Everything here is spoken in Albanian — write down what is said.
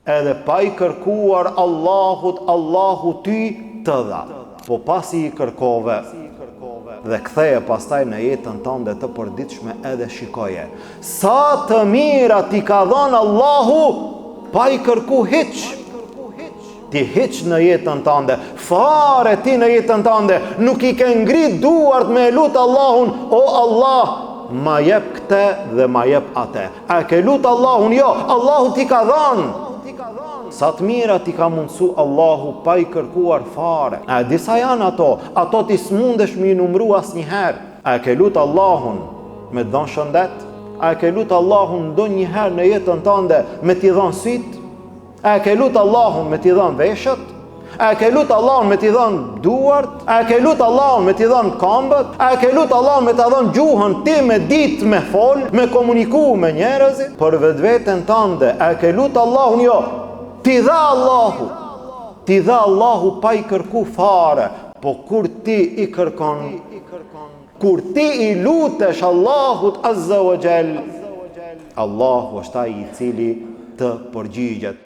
Edhe pa i kërkuar Allahut, Allahu ty të dha. Po pasi i kërkove dhe ktheje pastaj në jetën tënde të përditshme edhe shikoje sa të mira ti ka dhënë Allahu pa i kërku hiç. Ti hiç në jetën tënde, fare ti në jetën tënde nuk i ke ngrit duart me lut Allahun, o Allah, ma jep këtë dhe ma jep atë. A ke lut Allahun? Jo, Allahu ti ka dhënë. Sa të mira ti ka mundsu Allahu pa i kërkuar fare. A disa janë ato ti s'mundesh me i numru asnjëherë. A ke lut Allahun me të dhënë shëndet? A ke lut Allahun ndonjëherë në jetën tënde me t'i dhënë syt? A ke lut Allahun me t'i dhënë veshët? A ke lut Allahun me t'i dhënë duart? A ke lut Allahun me t'i dhënë këmbët? A ke lut Allahun me t'a dhënë gjuhën ti me ditë me fol, me komuniku me njerëzit? Për vetveten tënde, a ke lut Allahun? Jo. Ti dha Allahu. Ti dha Allahu pa i kërku fare. Po kur ti i kërkon, kur ti i lutesh Allahut Azza wa Jall, Allahu është ai i cili të përgjigjet.